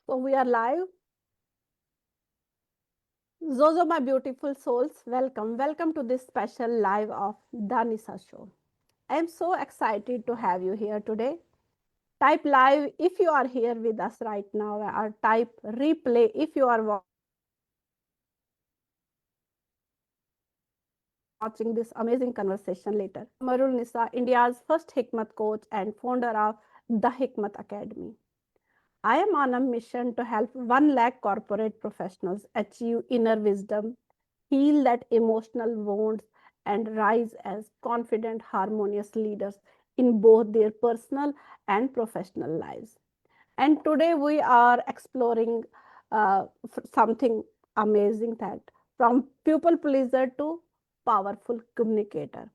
So we are live. Zozo, my beautiful souls, welcome to this special live of the Nisa show. I am so excited to have you here today. Type live if you are here with us right now, or type replay if you are watching this amazing conversation later. I am Marul Nisa, India's first Hikmat coach and founder of the Hikmat Academy. I am on a mission to help 1 lakh corporate professionals achieve inner wisdom, heal that emotional wounds, and rise as confident, harmonious leaders in both their personal and professional lives. And today we are exploring something amazing, that from people pleaser to powerful communicator.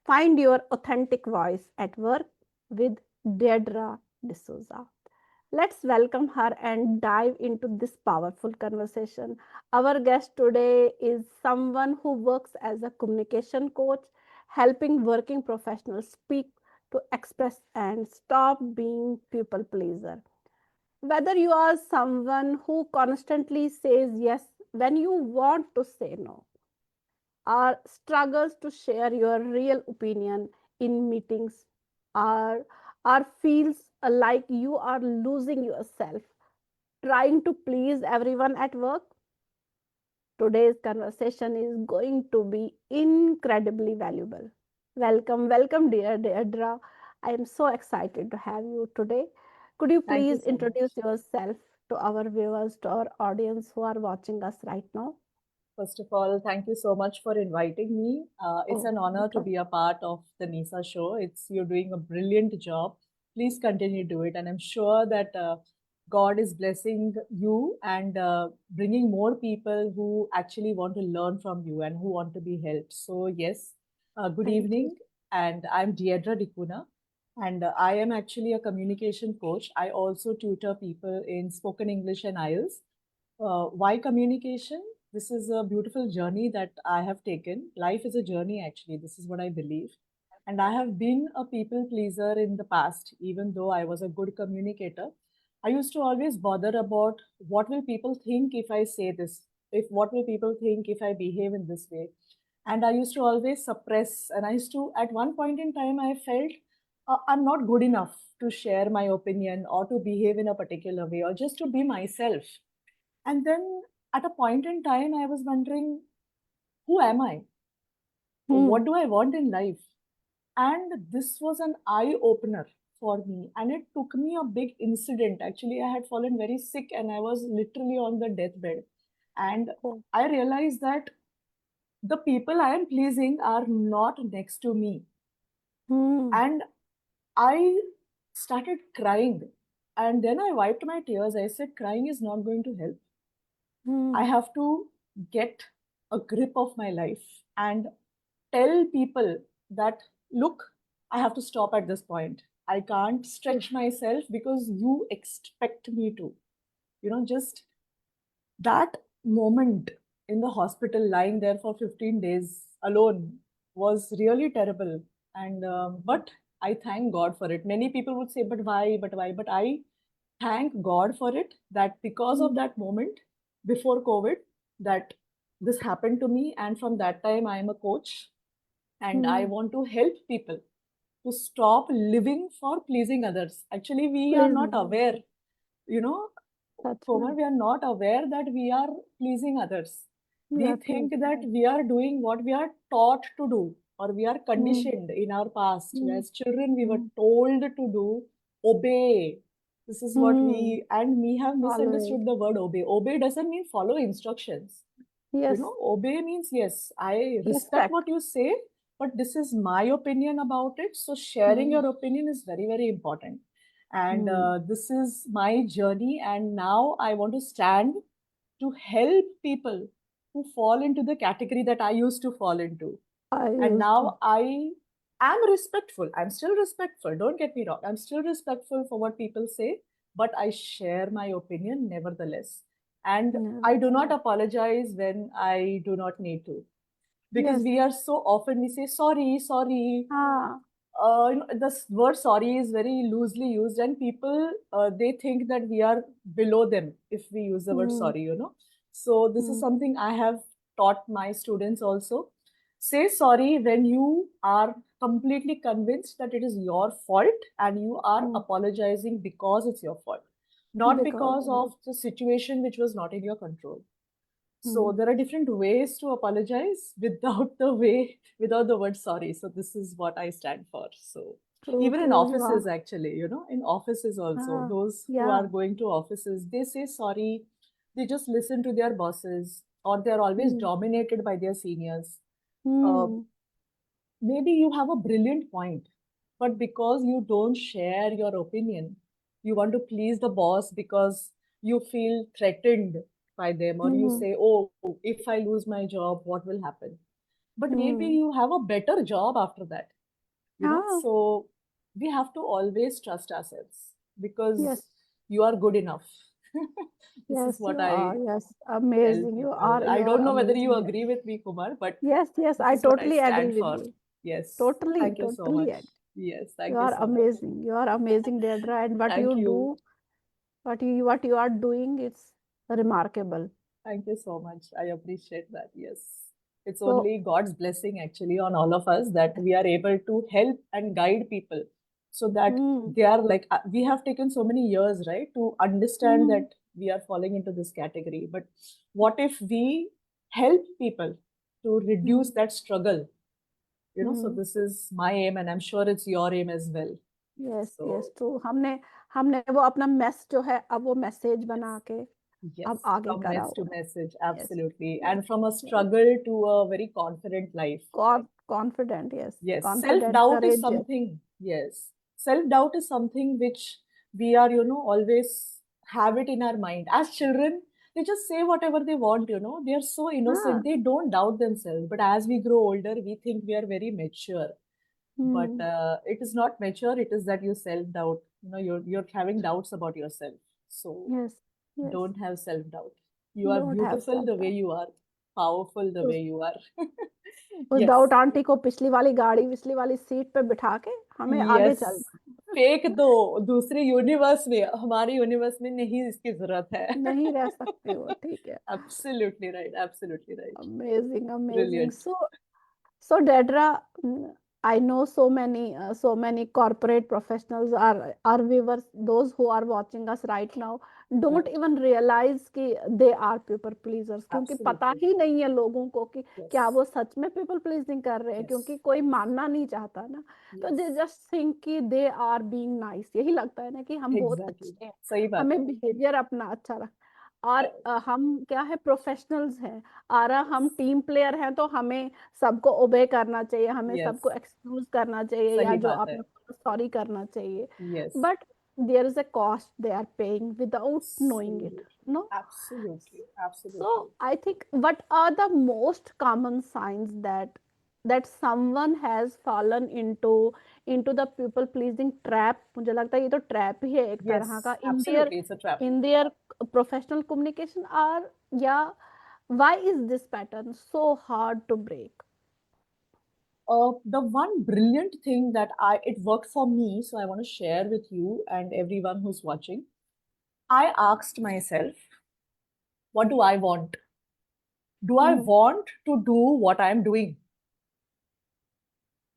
Find your authentic voice at work with Deirdre D'Souza. Let's welcome her and dive into this powerful conversation. Our guest today is someone who works as a communication coach, helping working professionals speak to express and stop being people pleaser. Whether you are someone who constantly says yes when you want to say no, or struggles to share your real opinion in meetings, or, or feels like you are losing yourself trying to please everyone at work, today's conversation is going to be incredibly valuable. Welcome, dear Deirdre. I am so excited to have you today. Could you Thank you please so much. introduce yourself to our viewers, to our audience who are watching us right now? First of all, thank you so much for inviting me. It's Oh, an honor to welcome. be a part of the Nisa show. You're doing a brilliant job. Please continue to do it, and I'm sure that God is blessing you and bringing more people who actually want to learn from you and who want to be helped. So yes, good Thank you. evening, and I'm Deirdre Dcunha, and I am actually a communication coach. I also tutor people in spoken English and IELTS. Why communication? This is a beautiful journey that I have taken. Life is a journey, actually. This is what I believe. And I have been a people pleaser in the past, even though I was a good communicator. I used to always bother about what will people think if I say this, if what will people think if I behave in this way. And I used to always suppress. And I used to, at one point in time, I felt I'm not good enough to share my opinion or to behave in a particular way or just to be myself. And then at a point in time, I was wondering, who am I? Hmm. What do I want in life? And this was an eye opener for me. And it took me a big incident. Actually, I had fallen very sick and I was literally on the deathbed. And Oh. I realized that the people I am pleasing are not next to me. Hmm. And I started crying. And then I wiped my tears. I said, crying is not going to help. I Hmm. have to get a grip of my life and tell people that, look, I have to stop at this point. I can't stretch myself because you expect me to. Just that moment in the hospital, lying there for 15 days alone, was really terrible. And but I thank God for it. Many people would say, but why, but why? But I thank God for it, that because of Hmm. that moment before COVID, that this happened to me. And from that time, I am a coach and I Hmm. want to help people to stop living for pleasing others. Actually, we are Please, not no. aware, you know, That's Komal, right. we are not aware that we are pleasing others. You We are think pleasing that us. we are doing what we are taught to do, or we are Hmm. conditioned in our past. Hmm. As children, we were Hmm. told to do, obey. This is what Hmm. we have Always. misunderstood the word obey. Obey doesn't mean follow instructions. Yes. Obey means, yes, I respect Respect. what you say, but this is my opinion about it. So sharing Hmm. your opinion is very, very important. And Hmm. this is my journey. And now I want to stand to help people who fall into the category that I used to fall into. I And used to. now I am respectful. I'm still respectful. Don't get me wrong. I'm still respectful for what people say, but I share my opinion nevertheless. And I do not Nevertheless. apologize when I do not need to. Because Yes. we are so often, we say, sorry, sorry. Ah. the word sorry is very loosely used, and people they think that we are below them if we use the word Hmm. sorry. So this is Hmm. something I have taught my students also. Say sorry when you are completely convinced that it is your fault and you are Hmm. apologizing because it's your fault, not Because because of the situation which was not in your control. So hmm. there are different ways to apologize without the word sorry. So this is what I stand for. So True, even in true. You are. offices, actually, in offices also, Ah, those who yeah. are going to offices, they say sorry. They just listen to their bosses, or they're always Hmm. dominated by their seniors. Uh, Hmm. Maybe you have a brilliant point, but because you don't share your opinion, you want to please the boss because you feel threatened by them, or you Hmm. say, oh, if I lose my job, what will happen? But maybe Hmm. you have a better job after that. Ah, So we have to always trust ourselves because yes. you are good enough. This is Yes, what you I are. Yes, tell amazing. You people. are. I You are don't know whether you amazing. Yes. agree with me, Kumar, but Yes, yes. this I is what I totally agree stand with for. you. Yes. Totally, Thank you so totally much. agree. Yes. You Thank you are so much. amazing. You are amazing, Deidra. And what you Thank you. do, what you are doing, it's remarkable. Thank you so much. I appreciate that. Yes. It's So, only God's blessing actually on all of us that we are able to help and guide people so that hmm, they are like, we have taken so many years, right, to understand hmm, that we are falling into this category. But what if we help people to hmm, reduce that struggle? So hmm. this is my aim, and I'm sure it's your aim as well. Yes yes So, true हमने हमने वो अपना mess जो है अब वो message बना के अब yes, आगे from करा mess to हुआ है message, yes absolutely. Yes And from a yes struggle to a very confident life. Confident yes Yes, confident self-doubt is courageous something, yes. Self-doubt is something which we are, always have it in our mind. As children, they just say whatever they want. They are so innocent. हाँ They don't doubt themselves. But as we grow older, we think we are very mature. But hmm it is not mature, it is that you self-doubt. You're having doubts about yourself. So yes yes don't have self-doubt. You are don't have beautiful self the way you are, powerful the way उस you are. उस Yes. Doubt aunty को पिछली वाली seat पे बिठा के हमें आगे यस, चलना फेंक दो दूसरे यूनिवर्स में, हमारे यूनिवर्स में नहीं इसकी जरूरत है. नहीं रह सकते हो ठीक है Absolutely right, absolutely right. Amazing amazing Brilliant. So, Dedra, I know so many corporate professionals are viewers, those who are watching us right now, don't Right. even realize कि they are people pleasers क्योंकि पता Absolutely. ही नहीं है लोगों को कि क्या Yes. वो सच में people pleasing कर रहे हैं Yes. क्योंकि कोई मानना नहीं चाहता ना तो Yes. they just think कि they are being nice यही लगता है ना कि हम बहुत Exactly. अच्छे हैं सही बात हमें है. बिहेवियर अपना अच्छा रख और Correct. हम क्या है प्रोफेशनल्स हैं और हम टीम प्लेयर हैं तो हमें सबको ओबे करना चाहिए हमें Yes. सबको एक्सक्यूज करना चाहिए या सही जो बात है. आपने सॉरी करना चाहिए Yes. But there is a cost they are paying without knowing it Absolutely. No Absolutely. so Absolutely. I think what are the most common signs that someone has fallen into the people pleasing trap मुझे लगता है ये तो trap ही है एक तरह का Yes. Absolutely. It's a trap. in their professional communication or yeah why is this pattern so hard to break The one brilliant thing that it worked for me, so I want to share with you and everyone who's watching. I asked myself, what do I want? Do I hmm. want to do what I'm doing?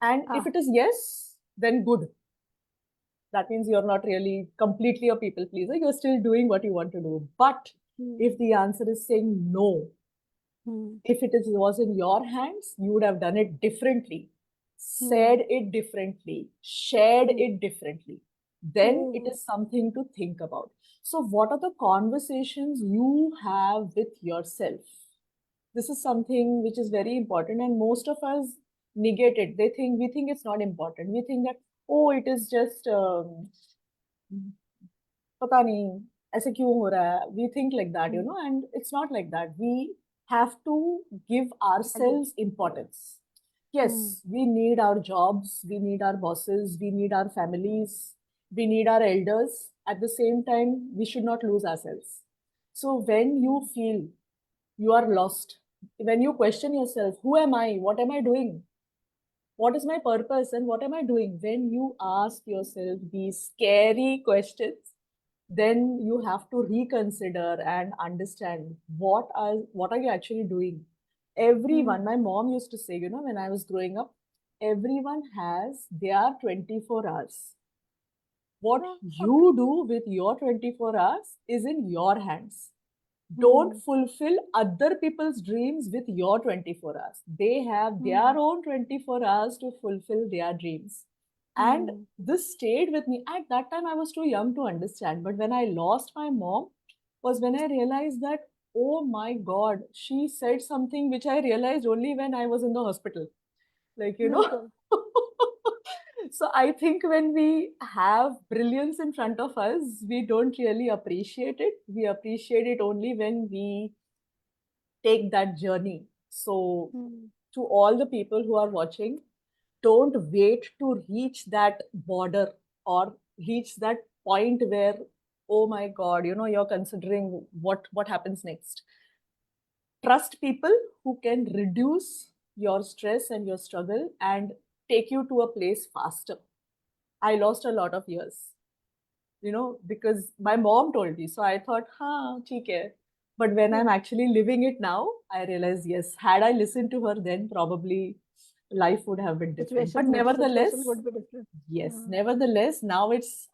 And if ah it is yes, then good. That means you're not really completely a people pleaser. You're still doing what you want to do. But hmm. if the answer is saying no, Hmm. if was in your hands, you would have done it differently, Hmm. said it differently, shared Hmm. it differently. Then it Oh. is something to think about. So, what are the conversations you have with yourself? This is something which is very important, and most of us negate it. We think it's not important. We think that, oh, it is just पता नहीं ऐसे क्यों हो रहा है. We think like that, Hmm. and it's not like that. We have to give Agree. ourselves importance. Yes, Hmm. we need our jobs, we need our bosses, we need our families, we need our elders. At the same time, we should not lose ourselves. So when you Hmm. feel you are lost, when you question yourself, who am I, what am I doing, what is my purpose and what am I doing? When you ask yourself these scary questions, then you have to reconsider and understand what are you actually doing. Everyone, my mom used to say, when I was growing up, everyone has their 24 hours. What you Okay. do with your 24 hours is in your hands. Don't Hmm. fulfill other people's dreams with your 24 hours. They have their Hmm. own 24 hours to fulfill their dreams. And Hmm. this stayed with me. At that time, I was too young to understand. But when I lost my mom, was when I realized that, oh my God, she said something which I realized only when I was in the hospital. Like, बिल्कुल. So I think when we have brilliance in front of us, we don't really appreciate it. We appreciate it only when we take that journey. So, Hmm. to all the people who are watching, don't wait to reach that border or reach that point where, oh my God, you're considering what happens next. Trust people who can reduce your stress and your struggle and take you to a place faster. I lost a lot of years, because my mom told me. So I thought, theek hai. But when I'm Yeah. actually living it now, I realize, yes, had I listened to her then, probably life would have been different. But Situation nevertheless, would be different. yes, Hmm. nevertheless, now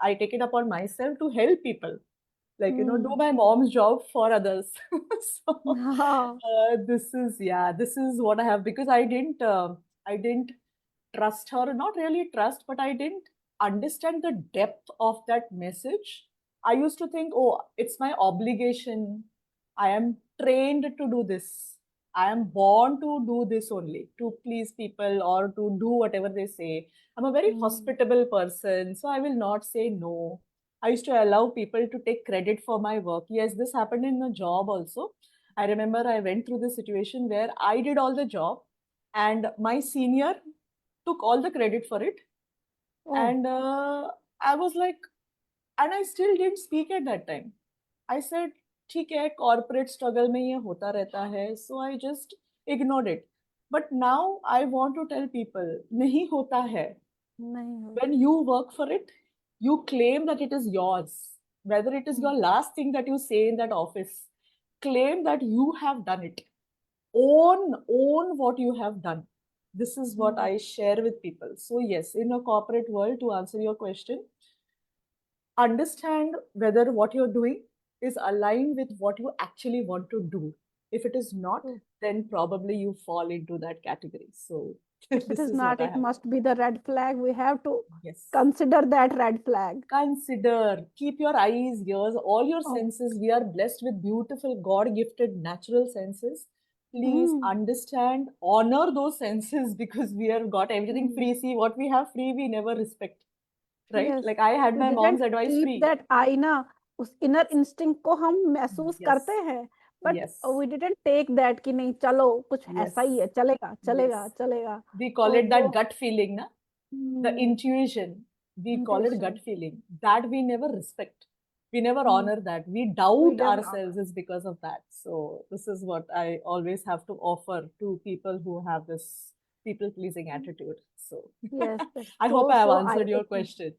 I take it upon myself to help people, like, do Hmm. my mom's job for others. So हाँ. this is what I have, because I didn't trust her, not really trust, but I didn't understand the depth of that message. I used to think, oh, it's my obligation. I am trained to do this. I am born to do this only, to please people or to do whatever they say. I'm a very Hmm. hospitable person, so I will not say no. I used to allow people to take credit for my work. Yes, this happened in a job also. I remember I went through this situation where I did all the job and my senior took all the credit for it. Oh. And I was like, and I still didn't speak at that time. I said, ठीक है, corporate struggle में ये होता रहता है. So I just ignored it. But now I want to tell people, नहीं होता है. नहीं When होता. you work for it, you claim that it is yours. Whether it is Hmm. your last thing that you say in that office, claim that you have done it. Own what you have done. This is what Hmm. I share with people. So yes, in a corporate world, to answer your question, understand whether what you're doing is aligned with what you actually want to do. If it is not, True. then probably you fall into that category. So If it this is is what not, I it have. must be the red flag. We have to Yes. consider that red flag. Consider, keep your eyes, ears, all your Oh. senses. We are blessed with beautiful, God gifted natural senses. Please Hmm. understand, honor those senses because we have got everything Hmm. free. See, what we have free, we never respect, right? Yes. Like I had We my mom's didn't advice keep free. that eye ना, उस inner instinct को हम महसूस करते Yes, हैं, but yes, we didn't take that कि नहीं चलो कुछ ऐसा ही yes, है, चलेगा चलेगा yes. चलेगा. We call तो it वो that gut feeling, na? The hmm, intuition. We call it gut intuition. feeling. That we never respect. We never Hmm. honor that. We We doubt didn't honor. ourselves is because of that. So this is what I always have to offer to people who have this people pleasing attitude. So Yes, that's I hope so I have so eye answered your opening. question.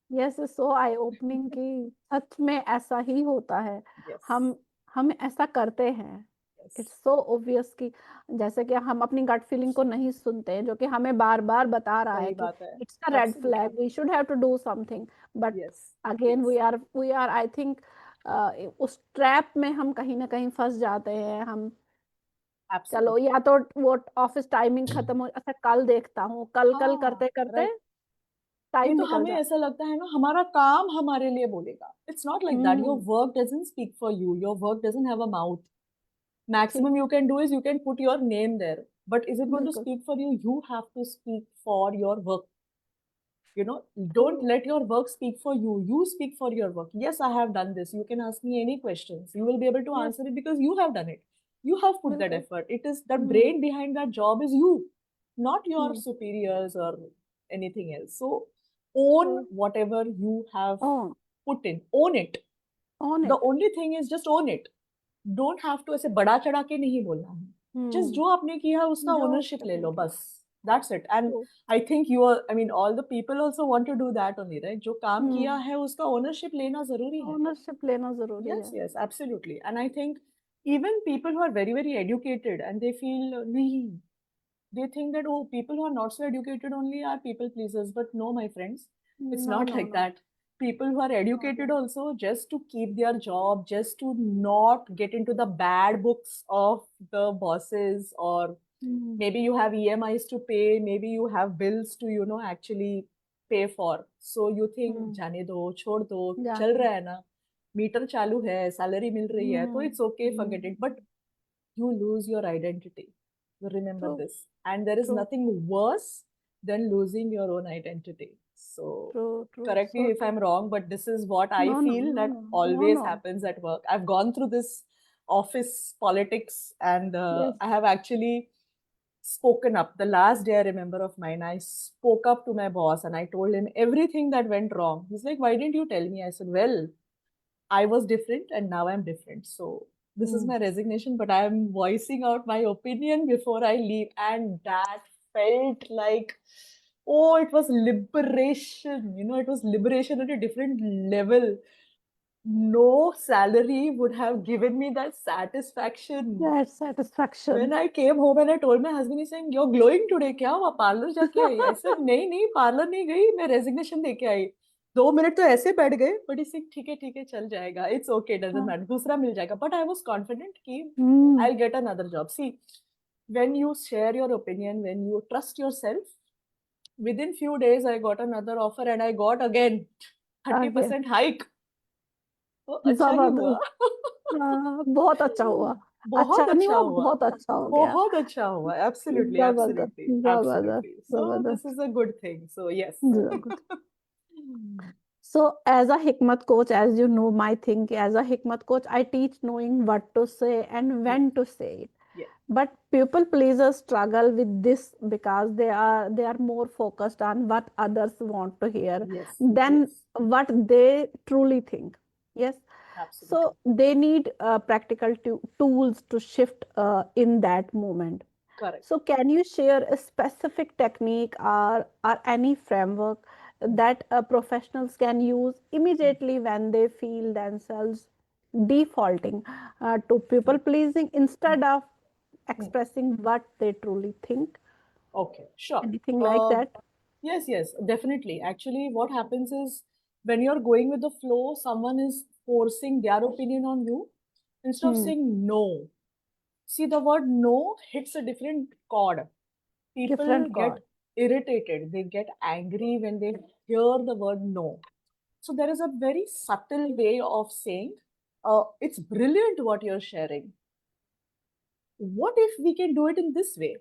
Yes, so I opening कि सच में ऐसा ही होता है. Yes. हम हम ऐसा करते हैं. Yes. इट्स सो ऑब्वियस कि जैसे कि हम अपनी गट फीलिंग को नहीं सुनते हैं जो कि हमें बार बार बता रहा है सही कि बात है. It's a red flag, Absolutely. We should have to do something, but Yes. Again Yes. We are I think उस ट्रैप में हम कहीं ना कहीं फंस जाते हैं. हम चलो Absolutely. या तो वो ऑफिस टाइमिंग खत्म हो, अच्छा कल देखता हूँ, कल कल हाँ, करते करते right. नहीं टाइम तो निकल हमें जाता ऐसा लगता है ना, हमारा काम हमारे लिए बोलेगा. It's not है. like that. Your work doesn't speak for you. Your work doesn't have a mouth. ठीक. Maximum you can do is you can put your name there. But is it going to बिल्कुल. speak for you? You have to speak for your work. True. Don't let your work speak for you. You speak for your work. Yes, I have done this. You can ask me any questions. You will be able to yes. answer it because you have done it. You have put that बिल्कुल. effort. It is the hmm. brain behind that job is you, not your hmm. superiors or anything else. So true. own whatever you have own. put in. Own it. Own The it. only thing is just own it. Don't have to ऐसे बड़ा चढ़ा के नहीं बोलना है. Just हुँ. जो आपने किया उसका जो ownership ले करने लो की. बस. That's it. And true. I think I mean, all the people also want to do that only, right? जो काम किया है उसका ownership लेना जरूरी है. Ownership लेना जरूरी Yes, है. yes, absolutely. And I think even people who are very, very educated and they feel, nahi, they think that, oh, people who are not so educated only are people pleasers. But no, my friends, it's No, not no, like no. that. People who are Not educated like. also, just to keep their job, just to not get into the bad books of the bosses, or Hmm. maybe you have EMIs to pay, maybe you have bills to, actually pay for. So you think, Hmm. जाने दो, छोड़ दो, चल जाने. रहा है ना, metre चालू है, सैलरी मिल रही है, तो Hmm. it's okay, Hmm. forget it. But you lose your identity. Remember True. this. And there is True. nothing worse than losing your own identity. So True. True. correct me So if true. I'm wrong, but this is what I No, no, feel no, that no, no, always no. happens at work. I've gone through this office politics, and Yes. I have actually spoken up. The last day I remember of mine, I spoke up to my boss and I told him everything that went wrong. He's like, "Why didn't you tell me?" I said, "Well, I was different and now I'm different. So this is Hmm. my resignation, but I'm voicing out my opinion before I leave." And that felt like, oh, it was liberation. It was liberation at a different level. No salary would have given me that satisfaction. That When satisfaction. I came home and I told my husband, he's saying, "You're glowing today. क्या हुआ? Parlour जाके आई?" I said, नहीं नहीं, parlour नहीं गई, मैं resignation देके आई. 2 minute तो ऐसे बैठ गए, बट इसे ठीक है, चल जाएगा, इट्स ओके, डजंट हाँ. मैटर, दूसरा मिल जाएगा. बट आई वाज कॉन्फिडेंट कि Hmm. I'll get another job. See, when you share your opinion, when you trust yourself, within few days I got another offer and I got again आगे. 30% hike. तो अच्छा ही हुआ. जबरदस्त. हाँ, बहुत अच्छा हुआ. बहुत अच्छा नहीं अच्छा हुआ, हुआ. बहुत अच्छा हो गया. बहुत अच्छा हुआ. Absolutely, जबरदस्त. absolutely, जबरदस्त. absolutely. So this जबरदस्त. is a good thing. So yes. जबरदस्त. So, as a Hikmat coach, as you know, my thing as a Hikmat coach, I teach knowing what to say and Yes, when to say it. yes, But people pleasers struggle with this because they are more focused on what others want to hear yes, than yes. what they truly think. Yes. Absolutely. So they need practical tools to shift in that moment. Correct. So, can you share a specific technique or any framework Hmm, that professionals can use hmm, immediately when they feel themselves defaulting to hmm, people pleasing hmm, instead of hmm. expressing what they truly think? Okay, sure. Anything like Uh, that? yes, yes, definitely. Actually, what happens is when you're going with the flow, someone is forcing their opinion on you instead of Hmm. saying no. See, the word no hits a different chord. People Different get chord. irritated, they get angry when they hear the word no. So there is a very subtle way of saying, it's brilliant what you're sharing. What if we can do it in this way?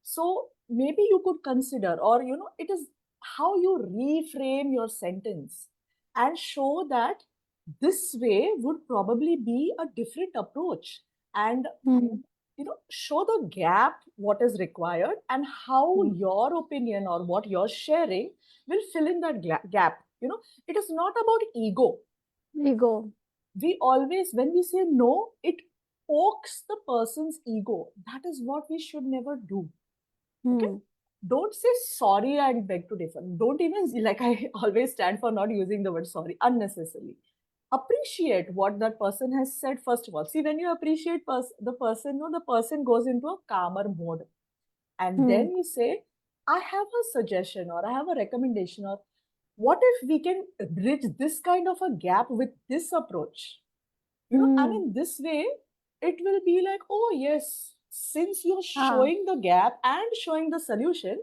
So maybe you could consider, or it is how you reframe your sentence and show that this way would probably be a different approach, and Hmm. show the gap what is required and how Hmm. your opinion or what you're sharing will fill in that gap. It is not about ego. Ego. We always, when we say no, it pokes the person's ego. That is what we should never do. Okay, Hmm. don't say sorry and beg to differ. Don't even, like, I always stand for not using the word sorry unnecessarily. Appreciate what that person has said. First of all, see, when you appreciate the person, no, the person goes into a calmer mode, and Hmm. then you say, I have a suggestion or I have a recommendation, or what if we can bridge this kind of a gap with this approach. And Hmm. in this way, it will be like, oh yes, since you're Ah. showing the gap and showing the solution,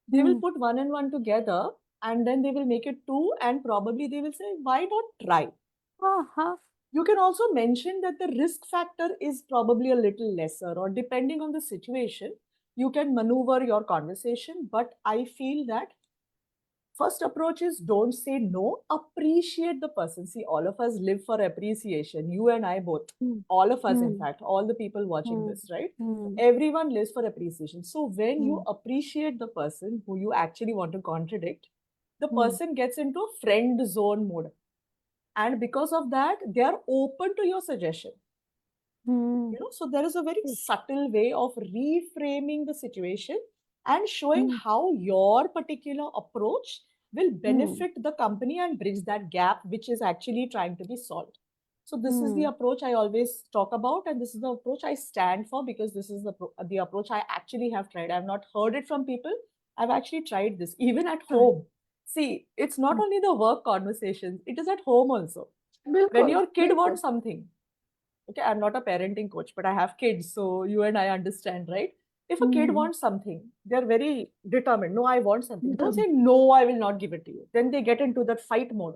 they will Hmm. put one and one together, and then they will make it two, and probably they will say, why not try. Uh-huh. You can also mention that the risk factor is probably a little lesser, or depending on the situation, you can maneuver your conversation. But I feel that first approach is, don't say no, appreciate the person. See, all of us live for appreciation. You and I both, Hmm. all of us, in Hmm. fact, all the people watching Hmm. this, right? Hmm. Everyone lives for appreciation. So when you Hmm. appreciate the person who you actually want to contradict, the Hmm. person gets into a friend zone mode. And because of that, they are open to your suggestion. Hmm. So there is a very subtle way of reframing the situation and showing how your particular approach will benefit the company and bridge that gap which is actually trying to be solved. So this is the approach I always talk about, and this is the approach I stand for, because this is the approach I actually have tried. I've not heard it from people. I've actually tried this even at home. See, it's not only the work conversations, it is at home also. When बिल्कुल your kid बिल्कुल wants something, okay, I'm not a parenting coach, but I have kids, so you and I understand, right? If a kid wants something, they're very determined. No, I want something. Don't say no, I will not give it to you. Then they get into that fight mode,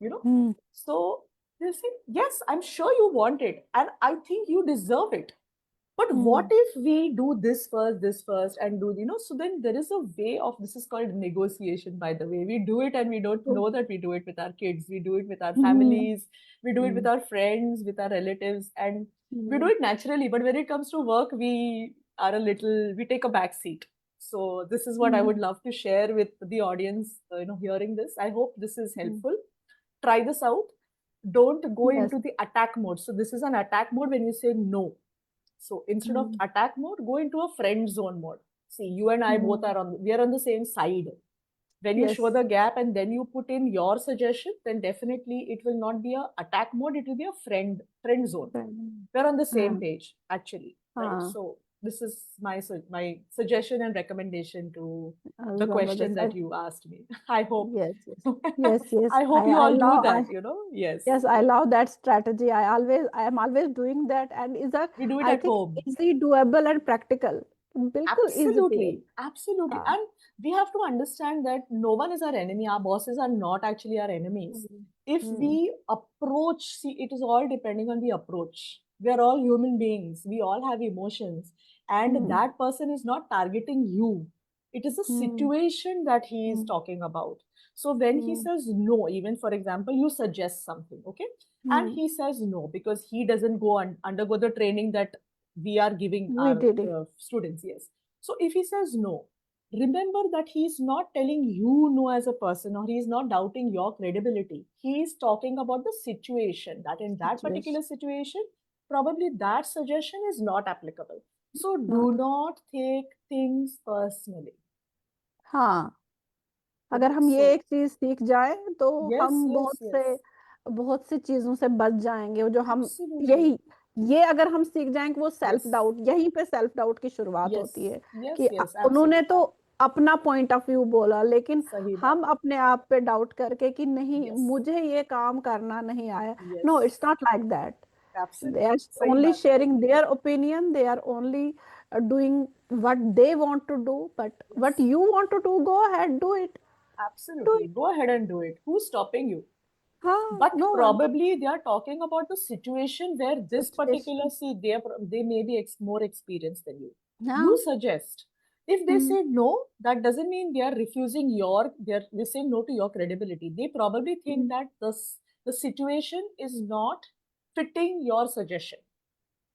you know. So they say, yes, I'm sure you want it, and I think you deserve it. But what if we do this first, and do, so then there is a way of, this is called negotiation, by the way. We do it and we don't know that we do it with our kids. We do it with our families. We do it with our friends, with our relatives, and we do it naturally. But when it comes to work, we take a back seat. So this is what I would love to share with the audience, hearing this. I hope this is helpful. Try this out. Don't go yes into the attack mode. So this is an attack mode when you say no. So instead of attack mode, go into a friend zone mode. See, you and I both we are on the same side. When you yes show the gap and then you put in your suggestion, then definitely it will not be a attack mode, it will be a friend zone. We're on the same page, actually, right? So this is my suggestion and recommendation to the question जबरदस्त that you asked me. I hope yes yes yes I hope you I all do love that, yes. yes, I love that strategy. I am always doing that, and is a We do it I at think home. easy, doable, and practical. बिल्कुल easy way. Absolutely, absolutely. हाँ. And we have to understand that no one is our enemy. Our bosses are not actually our enemies. If we approach, see, it is all depending on the approach. We are all human beings. We all have emotions. And that person is not targeting you. It is a situation that he is talking about. So when he says no, even for example, you suggest something, okay? And he says no because he doesn't go and undergo the training that we are giving We our did it. students, yes. So if he says no, remember that he is not telling you no as a person, or he is not doubting your credibility. He is talking about the situation, that in that particular situation probably that suggestion is not applicable. So do Not. not take things personally. हाँ. अगर हम ये So एक चीज सीख जाए तो yes, हम yes, yes, बहुत सी चीजों से बच जाएंगे जो हम absolutely. यही ये अगर हम सीख जाएं कि वो सेल्फ Yes, डाउट यहीं पे सेल्फ डाउट की शुरुआत yes, होती है yes, कि yes, उन्होंने absolutely. तो अपना पॉइंट ऑफ व्यू बोला लेकिन सही बात हम है. अपने आप पे डाउट करके कि नहीं Yes, मुझे ये काम करना नहीं आया no yes, it's not like that they are absolutely. सही only बात है. sharing their opinion they are only doing what they want to do but what Yes. you want to do go ahead do Absolutely. it Go ahead and do it. Who's stopping you? हाँ But no one probably they are talking about the situation where this particular, situation see, they may be more experienced than you. You हाँ suggest. If they hmm say no, that doesn't mean they are refusing they're saying no to your credibility. They probably think hmm that the situation is not fitting your suggestion.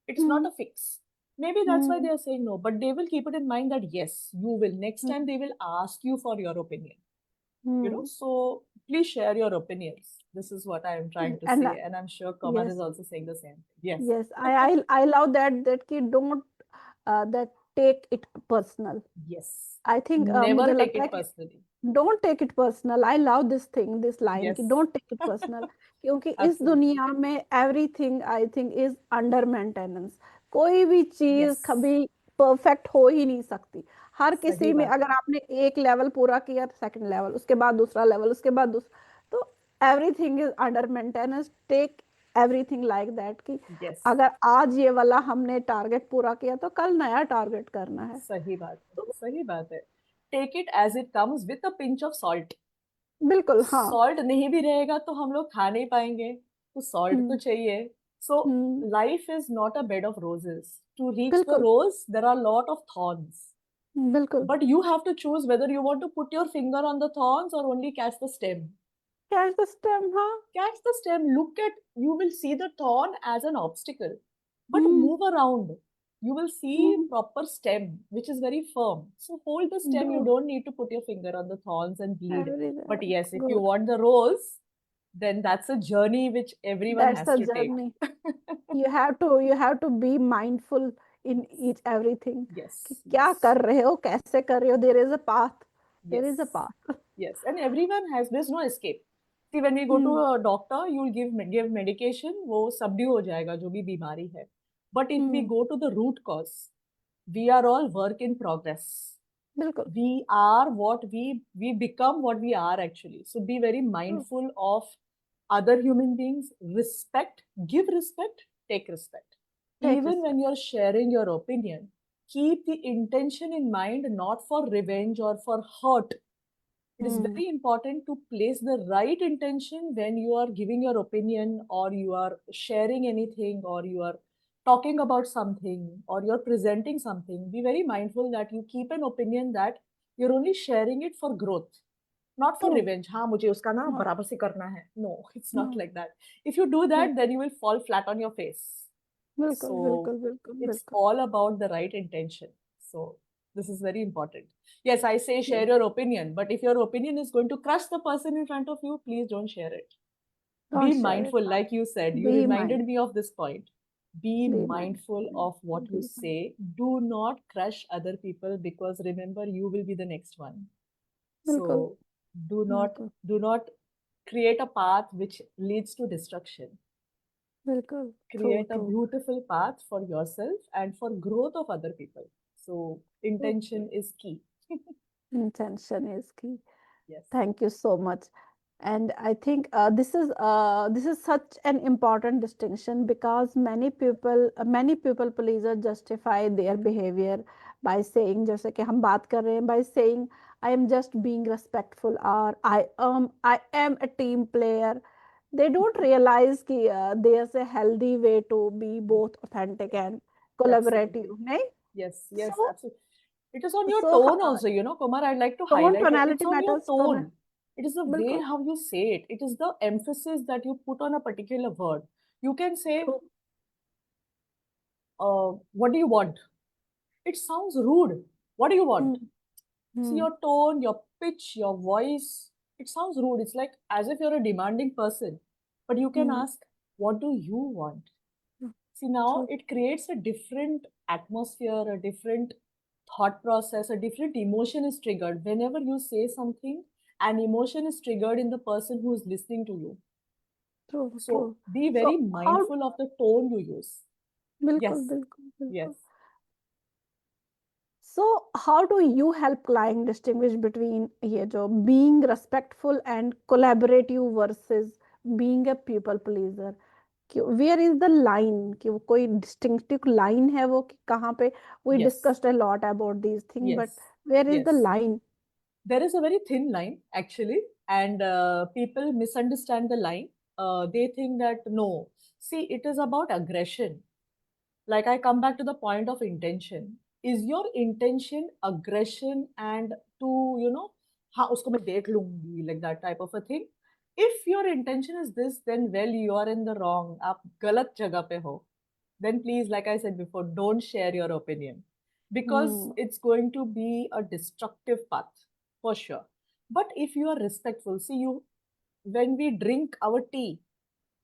It's not hmm a fix. Maybe that's why hmm they are saying no, but they will keep it in mind that yes, you will. Next time hmm they will ask you for your opinion. Hmm, So please share your opinions. This is what I am trying to and say, and I'm sure Kamal is yes also saying the same thing. Yes, yes I love that कि don't that take it personal yes. I think Never मुझे take लगता है it कि personally. Don't take it personal I love this thing this line कि Yes, don't take it personal क्योंकि इस absolutely. दुनिया में everything I think is under maintenance कोई भी चीज Yes, कभी परफेक्ट हो ही नहीं सकती हर सही किसी में बात है. अगर आपने एक लेवल पूरा किया तो सेकंड लेवल उसके बाद दूसरा लेवल उसके बाद दूसरा तो everything is under maintenance take everything like that कि Yes, अगर आज ये वाला हमने टारगेट पूरा किया तो कल नया टारगेट करना है सही बात है. तो सही बात है. Take it as it comes with a pinch of salt. बिल्कुल हाँ सॉल्ट नहीं भी रहेगा तो हम लोग खा नहीं पाएंगे, तो सॉल्ट तो हम्म चाहिए. So hmm life is not a bed of roses. To reach the बिल्कुल rose there are lot of thorns, बिल्कुल but you have to choose whether you want to put your finger on the thorns or only catch the stem. Catch the stem हाँ Catch the stem. Look at, you will see the thorn as an obstacle, but hmm move around. You will see hmm proper stem, which is very firm. So hold the stem. You do don't need to put your finger on the thorns and bleed. But everything yes, if you good want the rose, then that's a journey which everyone that's has the to take. Journey you have to be mindful in each everything. कि Yes, क्या yes, कर रहे हो, कैसे कर रहे हो, there is a path, there yes, is a path. yes. And everyone has, there's no escape. See, when we go to Hmm. a doctor, you'll give medication, वो subdue हो जाएगा जो भी बीमारी है. But if we Hmm. go to the root cause, we are all work in progress. बिल्कुल. We are what we become what we are actually. So be very True. mindful of other human beings. Respect, give respect, take respect. Take Even when respect. you're sharing your opinion, keep the intention in mind, not for revenge or for hurt. It is Hmm. very important to place the right intention when you are giving your opinion, or you are sharing anything, or you are talking about something, or you're presenting something. Be very mindful that you keep an opinion that you're only sharing it for growth, not for True. revenge. हाँ मुझे उसका ना No. बराबर से करना है. No, it's not No. like that. If you do No. that, then you will fall flat on your face. बिल्कुल So बिल्कुल बिल्कुल it's बिल्कुल. all about the right intention. So this is very important. Yes, I say Yes. share your opinion, but if your opinion is going to crush the person in front of you, please don't share it. Don't Be share it. mindful, like you said, you Be reminded mindful. me of this point. Be Be mindful. mindful of what you Be mindful. say. Do not crush other people, because remember, you will be the next one. बिल्कुल So do not बिल्कुल do not create a path which leads to destruction. बिल्कुल. True. Create a True. beautiful path for yourself and for growth of other people. So True. intention is key. Intention is key. Yes. Thank you so much. And I think this is such an important distinction, because many people pleaser justify their behavior by saying, जैसे कि हम बात कर रहे हैं, by saying I am just being respectful, or I am a team player. They don't realize कि there's a healthy way to be both authentic and Absolutely. collaborative, नहीं? Yes, yes, So absolutely. It is on your so tone also, Kumar, I'd like to tone highlight it. It's tonality on your matters, tone. tone. It is the way बिल्कुल. how you say it. It is the emphasis that you put on a particular word. You can say, True. what do you want? It sounds rude. What do you want? Hmm. See Hmm. your tone, your pitch, your voice. It sounds rude. It's like as if you're a demanding person. But you can Hmm. ask, what do you want? Hmm. See, now True. it creates a different atmosphere, a different thought process, a different emotion is triggered. Whenever you say something, an emotion is triggered in the person who is listening to you. True. So True. be So very how? mindful of the tone you use. बिल्कुल Yes, बिल्कुल yes, बिल्कुल. So how do you help client distinguish between ये जो being respectful and collaborative versus being a people pleaser? Where is the line, कि वो कोई distinctive line है वो, कि कहाँ पे? We yes, discussed a lot about these things, but yes, where is the yes. line? There is a very thin line actually, and people misunderstand the line. They think that no, see, it is about aggression. Like I come back to the point of intention. Is your intention aggression and to, हाँ उसको मैं देख लूंगी, like that type of a thing? If your intention is this, then well, you are in the wrong. आप गलत जगह पे हो. Then please, like I said before, don't share your opinion, because Hmm. it's going to be a destructive path for sure. But if you are respectful, see you, when we drink our tea,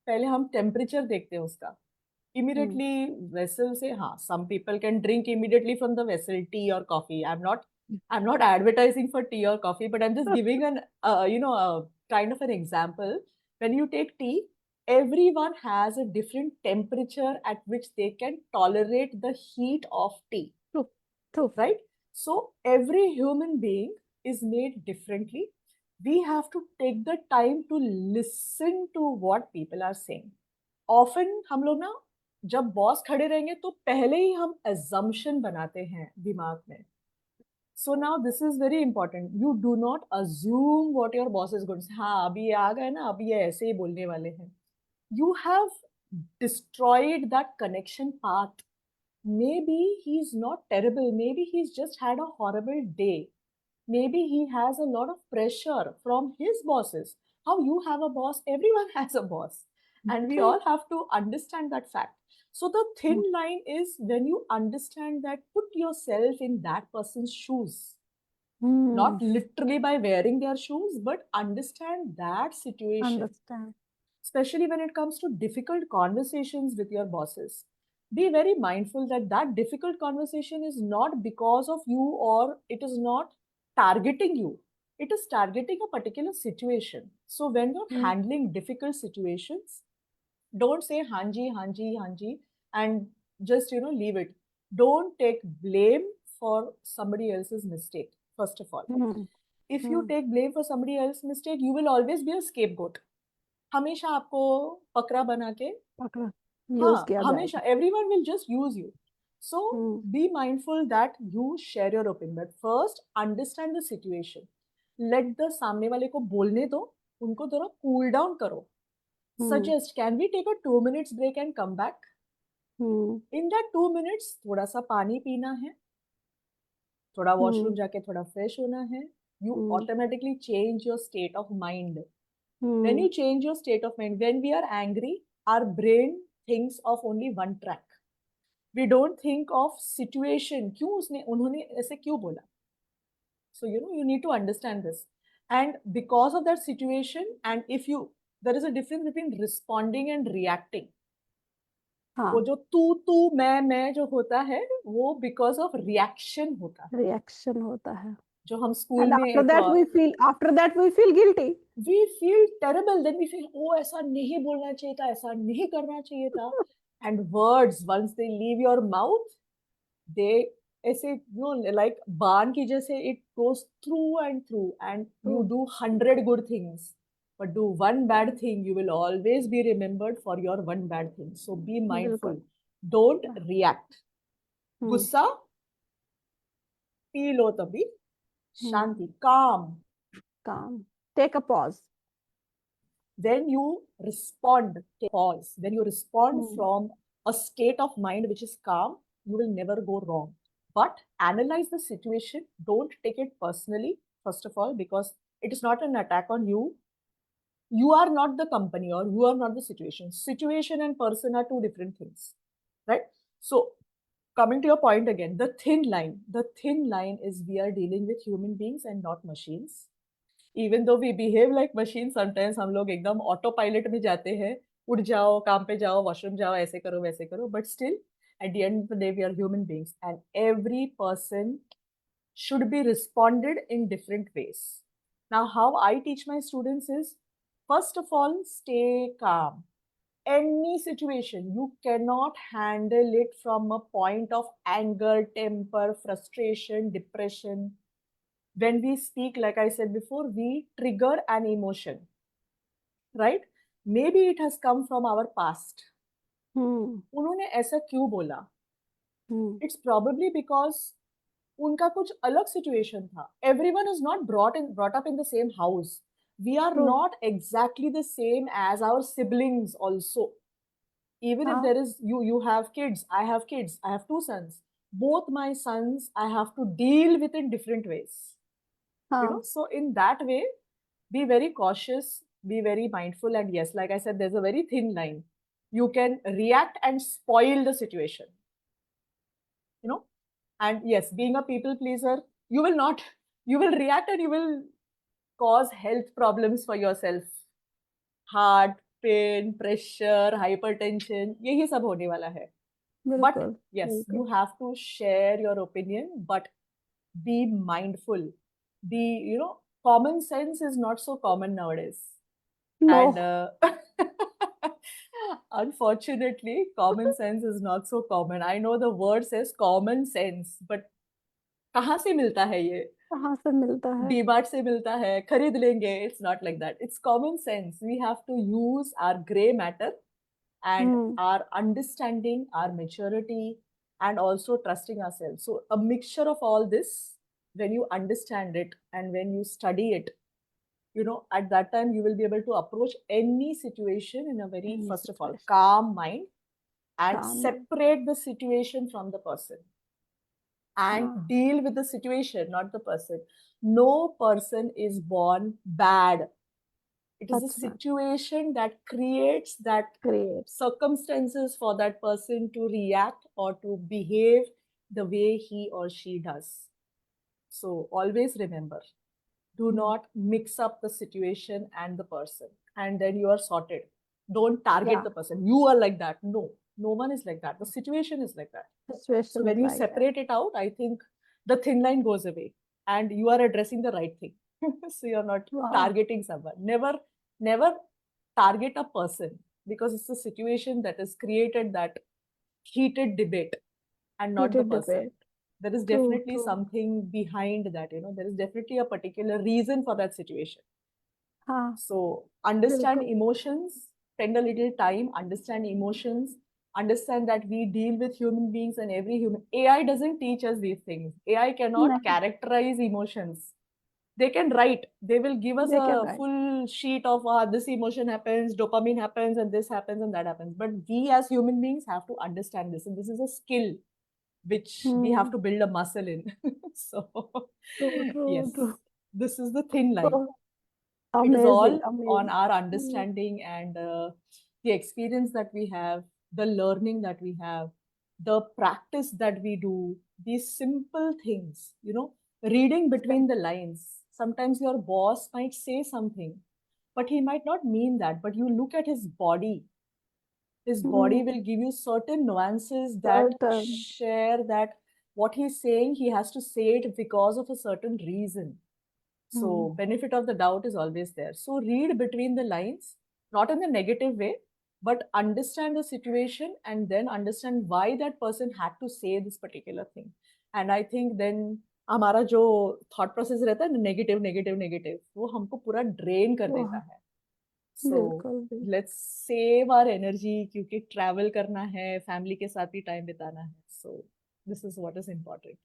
पहले हम temperature देखते हैं उसका. Hmm. Immediately vessel से, हाँ, some people can drink immediately from the vessel, tea or coffee. I'm not advertising for tea or coffee, but I'm just giving an a kind of an example. When you take tea, everyone has a different temperature at which they can tolerate the heat of tea, True. True. right? So every human being is made differently. We have to take the time to listen to what people are saying. Often हम लोग ना, जब boss खड़े रहेंगे तो पहले ही हम assumption बनाते हैं दिमाग में. So now this is very important. You do not assume what your boss is going to say. हाँ अभी ये आ गए ना, अभी ये ऐसे ही बोलने वाले हैं. You have destroyed that connection path. Maybe he's not terrible, maybe he's just had a horrible day. Maybe he has a lot of pressure from his bosses. How you have a boss, everyone has a boss. And we True. all have to understand that fact. So the thin Hmm. line is when you understand that, put yourself in that person's shoes. Hmm. Not literally by wearing their shoes, but understand that situation, Understand. especially when it comes to difficult conversations with your bosses. be very mindful that that difficult conversation is not because of you, or it is not targeting you. It is targeting a particular situation. So when you're Hmm. handling difficult situations, don't say hanji, hanji, hanji, and just leave it. Don't take blame for somebody else's mistake, first of all. Hmm. If you Hmm. take blame for somebody else's mistake, you will always be a scapegoat. हमेशा आपको पकड़ा बना के, पकड़ा use हाँ, किया हमेशा जाएगा. everyone will just use you. So Hmm. be mindful that you share your opinion. But first, understand the situation. Let the सामने वाले को बोलने दो, उनको थोड़ा cool down करो. Hmm. Suggest, can we take a 2 minutes break and come back? Hmm. In that 2 minutes, थोड़ा सा पानी पीना है, थोड़ा Hmm. वॉशरूम जाके थोड़ा फ्रेश होना है. You Hmm. automatically change your state of mind. When Hmm. you change your state of mind, when we are angry, our brain thinks of only one track. We don't think of situation. क्यों उसने उन्होंने ऐसे क्यों बोला? So you need to understand this. And because of that situation, and if you there is a difference between responding and reacting. वो हाँ. जो तू मैं जो होता है, वो because of reaction होता है. रिएक्शन होता है. जो हम स्कूल And में एक after that we feel guilty. we feel terrible, then we feel, oh, ऐसा नहीं बोलना चाहिए था, ऐसा नहीं करना चाहिए था. And words, once they leave your mouth, they ऐसे like बाण की जैसे it goes through and through, and you do 100 good things, but do one bad thing, you will always be remembered for your one bad thing. So be mindful. बिल्कुल. Don't react. हम्म. गुस्सा पी लो तभी, हम्म. शांति, calm. Calm. Take a pause. When you respond, take pause. When you respond hmm. from a state of mind which is calm, you will never go wrong. But analyze the situation. Don't take it personally, first of all, because it is not an attack on you. You are not the company, or you are not the situation. Situation and person are two different things, right? So, coming to your point again, the thin line. The thin line is we are dealing with human beings and not machines. Even though we behave like machine, sometimes हम लोग एकदम auto pilot में जाते हैं, उठ जाओ, काम पे जाओ, वॉशरूम जाओ, ऐसे करो वैसे करो, but still at the end of the day we are human beings, and every person should be responded in different ways. Now how I teach my students is, first of all, stay calm. Any situation you cannot handle it from a point of anger, temper, frustration, depression. When we speak, like I said before, we trigger an emotion, right? Maybe it has come from our past. हम्म. उन्होंने ऐसा क्यों बोला? हम्म. It's probably because उनका कुछ अलग situation था. Everyone is not brought up in the same house. We are true. not exactly the same as our siblings also. Even if हाँ. there is, you have kids, I have kids, I have two sons. Both my sons I have to deal with in different ways. हाँ. So in that way, be very cautious, be very mindful, and yes, like I said, there's a very thin line. You can react and spoil the situation, you know. And yes, being a people pleaser, you will not, you will react and you will cause health problems for yourself. Heart pain, pressure, hypertension, यही सब होने वाला है. But बिल्कुल. yes, बिल्कुल. you have to share your opinion, but be mindful. Be, common sense is not so common nowadays. No. And unfortunately, common sense is not so common. I know the word says common sense, but कहाँ से मिलता है ये? कहाँ से मिलता है? डीमार्ट से मिलता है, खरीद लेंगे. It's not like that. It's common sense. We have to use our gray matter and hmm. our understanding, our maturity, and also trusting ourselves. So a mixture of all this, when you understand it and when you study it, at that time you will be able to approach any situation in a very, Any first of all, situation. calm mind, and काम है. separate the situation from the person and हाँ. deal with the situation, not the person. No person is born bad. It is a सच में. situation that creates that create. circumstances for that person to react or to behave the way he or she does. So always remember, do not mix up the situation and the person, and then you are sorted. Don't target या. the person. You are like that. No. No one is like that. The situation is like that. So Situation when is you like that. separate it out, I think the thin line goes away and you are addressing the right thing. So you're not Wow. targeting someone. Never target a person, because it's the situation that has created that heated debate and not the Heated person. debate. There is True, definitely true. something behind that, there is definitely a particular reason for that situation. हाँ, So understand बिल्कुल. emotions, spend a little time, understand emotions, understand that we deal with human beings, and every human, AI doesn't teach us these things. AI cannot नहीं, characterize emotions. They can write, they will give us they can a write. full sheet of this emotion happens, dopamine happens, and this happens, and that happens. But we as human beings have to understand this, and this is a skill which we have Hmm. to build a muscle in. So, True, true, yes, true. this is the thin line. So It is amazing, all on amazing. our Hmm. understanding and the experience that we have, the learning that we have, the practice that we do, these simple things, reading between the lines. Sometimes your boss might say something, but he might not mean that. But you look at his body, his body Hmm. will give you certain nuances that Certain. share that what he's saying, he has to say it because of a certain reason. Hmm. So benefit of the doubt is always there. So read between the lines, not in the negative way, but understand the situation and then understand why that person had to say this particular thing. And I think then हमारा जो thought process रहता है negative negative negative, वो हमको पूरा drain कर देता वाह, है. So बिल्कुल भी. let's save our energy, क्योंकि travel करना है, family के साथ भी time बिताना है. So this is what is important.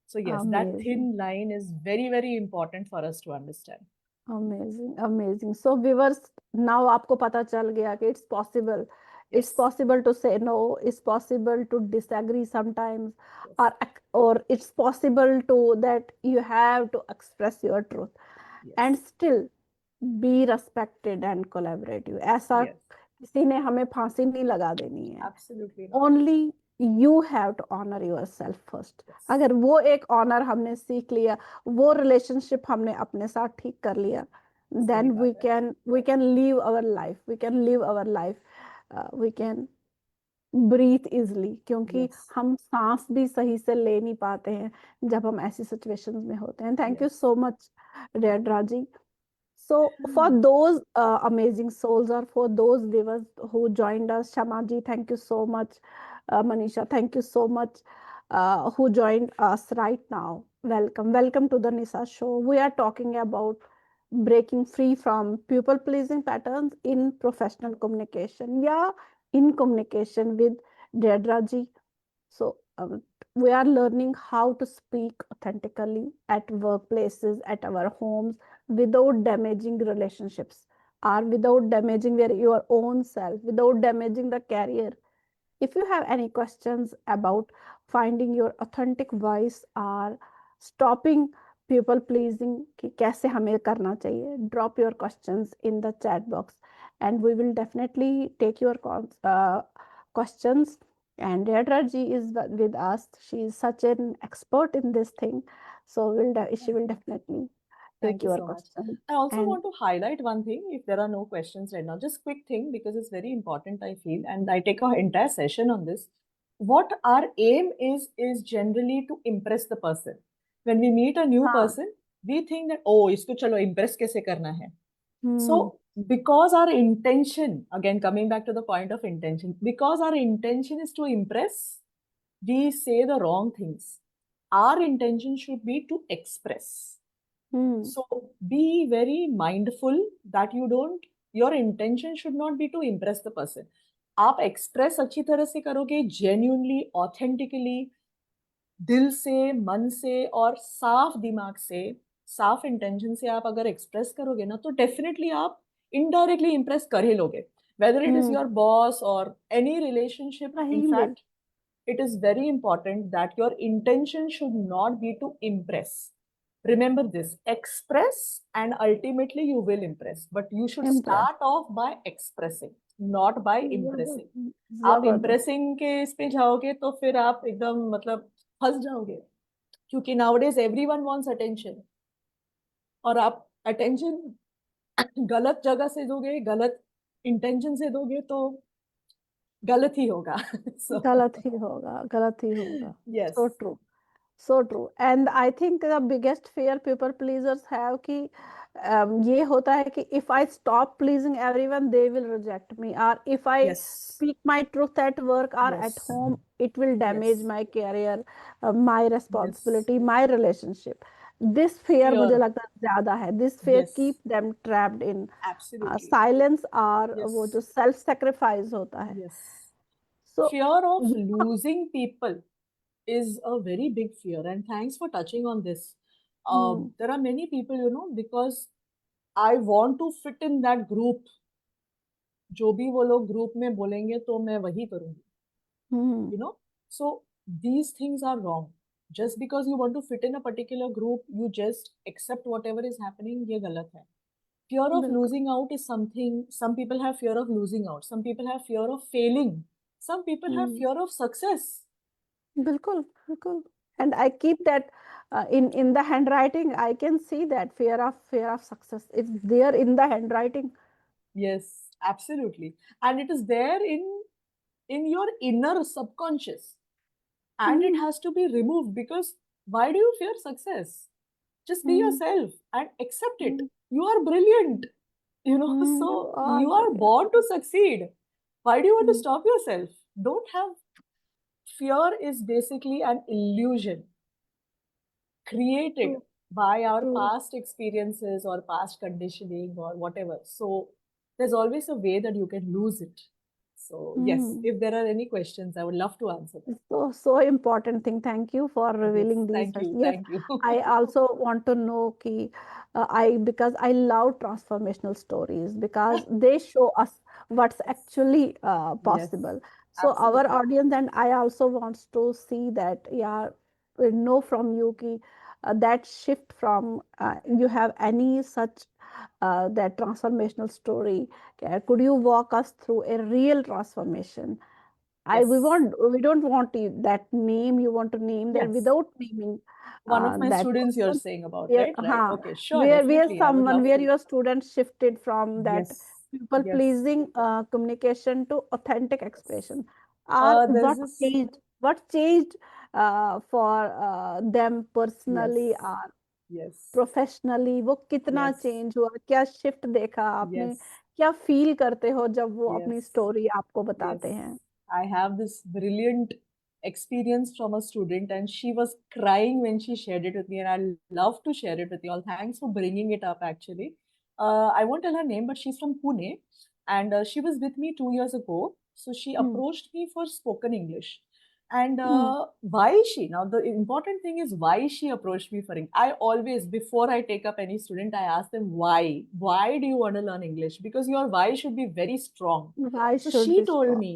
So yes, that Amazing. thin line is very, very important for us to understand. Amazing, amazing. So viewers, now आपको पता चल गया कि it's possible. It's Yes, possible to say no. It's possible to disagree sometimes, yes, or it's possible to that you have to express your truth and yes, still be respected and collaborative. ऐसा yes, किसी ने हमें फांसी नहीं लगा देनी है. absolutely not. Only you have to honor yourself first. Yes, अगर वो एक ऑनर हमने सीख लिया, वो रिलेशनशिप हमने अपने साथ ठीक कर लिया, सही then बात है. we can live our life. We can live our life. We can breathe easily, क्योंकि Yes, हम सांस भी सही से ले नहीं पाते हैं जब हम ऐसी सिचुएशंस में होते हैं. Thank you yes. so much, Raji. So, for those amazing souls, or for those viewers who joined us, Shamaji, thank you so much. Manisha, thank you so much, who joined us right now. Welcome, welcome to the Nisa show. We are talking about breaking free from people pleasing patterns in professional communication. Yeah, in communication with Dedraji. So, we are learning how to speak authentically at workplaces, at our homes, without damaging relationships, or without damaging your own self, without damaging the career. If you have any questions about finding your authentic voice or stopping people pleasing कि कैसे हमें करना चाहिए, drop your questions in the chat box and we will definitely take your questions. And Yadra ji is with us. She is such an expert in this thing, so she will definitely take Thank you your so much. question. I also And want to highlight one thing, if there are no questions right now, just quick thing, because it's very important, I feel, and I take an entire session on this. What our aim is generally to impress the person. When we meet a new हाँ. person, we think that, oh, इसको चलो impress कैसे करना है. So, Hmm. because our intention, again coming back to the point of intention, because our intention is to impress, we say the wrong things. Our intention should be to express. Hmm. So be very mindful that your intention should not be to impress the person. आप express अच्छी तरह से करोगे, genuinely, authentically, दिल से, मन से और साफ दिमाग से, साफ इंटेंशन से आप अगर एक्सप्रेस करोगे ना, तो डेफिनेटली आप इनडायरेक्टली इंप्रेस कर ही लोगे. Whether it is Hmm. your boss or any relationship, in सही में. fact, it is very important that your intention should not be to impress. Remember this, express and ultimately you will impress, but you should Impress. start off by expressing, not by impressing. जबरदस्त. आप जबरदस्त. Impressing के इस पे जाओगे तो फिर आप एकदम मतलब फंस जाओगे, क्योंकि नाउडेज एवरीवन वांट्स अटेंशन, और आप अटेंशन गलत जगह से दोगे, गलत इंटेंशन से दोगे, तो गलत ही होगा. So गलत ही होगा, गलत ही होगा. yes, So true. So true. And I think the biggest fear people pleasers have कि ये होता है कि if I stop pleasing everyone, they will reject me. Or if I yes, speak my truth at work or at yes, home, it will damage yes, my career, my yes. responsibility, my relationship. This fear मुझे Fear. लगता है ज्यादा है. This fear Yes, keep them trapped in absolutely. silence और वो जो Yes, self sacrifice होता है. yes. So Fear of losing people is a very big fear. And thanks for touching on this. hmm, There are many people, because I want to fit in that group. जो भी वो लोग group में बोलेंगे तो मैं वही करूंगी. hmm, you know so these things are wrong. Just because you want to fit in a particular group, you just accept whatever is happening. ये गलत है. Fear of बिल्कुल. losing out is something. Some people have fear of losing out, some people have fear of failing, some people have Hmm. fear of success. बिल्कुल, बिल्कुल. And I keep that in the handwriting. I can see that fear of success. It's there in the handwriting. Yes, absolutely. And it is there in your inner subconscious, and it Hmm. has to be removed. Because why do you fear success? Just be Hmm. yourself and accept it. Hmm. You are brilliant. You So are you are brilliant. born to succeed. Why do you want to Hmm. stop yourself? Don't have fear. Is basically an illusion created True. by our True. past experiences or past conditioning or whatever. So there's always a way that you can lose it. So yes, Hmm. if there are any questions, I would love to answer them. So important thing. Thank you for Yes, revealing these thank first. you, Yes, thank you. I also want to know ki, I because I love transformational stories because they show us what's actually Yes, possible. So our absolutely. audience and I also wants to see that. Yeah, we know from you ki, that shift from you have any such that transformational story. Could you walk us through a real transformation? I Yes, we don't want that name. You want to name that yes. without naming One of my that students you're person. saying about, Where, right? Right. Okay, sure, where definitely. I would someone love where to. your student shifted from that Yes, people yes, pleasing communication to authentic yes. expression. Or There's this, what changed for them yes, personally or yes, professionally वो कितना yes, change हुआ क्या shift देखा आपने yes, क्या feel करते हो जब वो yes. अपनी स्टोरी आपको Yes, बताते हैं I have this brilliant experience from a student, and she was crying when she shared it with me, and I love to share it with you all. Thanks for bringing it up, actually. I won't tell her name, but she's from Pune, and she was with me 2 years ago. So she hmm approached me for spoken English. And hmm why is she? Now, the important thing is why she approached me for English. I always, before I take up any student, I ask them why. Why do you want to learn English? Because your why should be very strong. why So should she be told strong me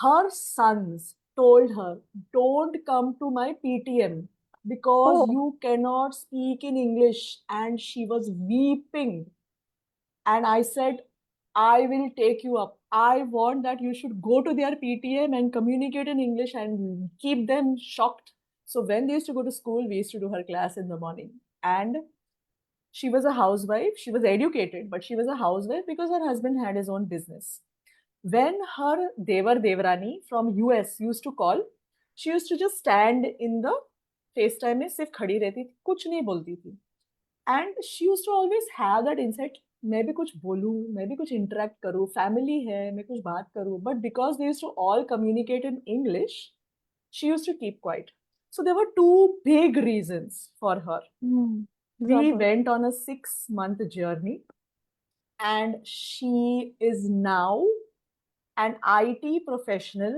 her sons told her, don't come to my PTM because oh you cannot speak in English. And she was weeping. And I said, I will take you up. I want that you should go to their PTM and communicate in English and keep them shocked. So when they used to go to school, we used to do her class in the morning. And she was a housewife. She was educated, but she was a housewife because her husband had his own business. When her Devar Devrani from US used to call, she used to just stand in the FaceTime में सिर्फ खड़ी रहती थी, कुछ नहीं बोलती थी. And she used to always have that insight, मैं भी कुछ बोलूं, मैं भी कुछ interact करूं, family है, मैं कुछ बात करूं. But because they used to all communicate in English, she used to keep quiet. So there were two big reasons for her. We जबर went on a 6-month journey, and she is now an IT professional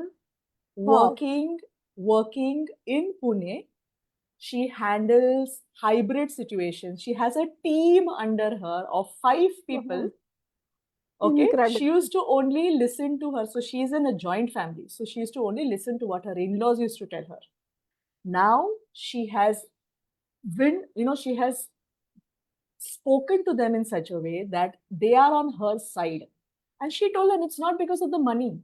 wow working in Pune. She handles hybrid situations. She has a team under her of 5 people. Okay, she incredible used to only listen to her. So she's in a joint family. So she used to only listen to what her in-laws used to tell her. Now she has she has spoken to them in such a way that they are on her side. And she told them it's not because of the money.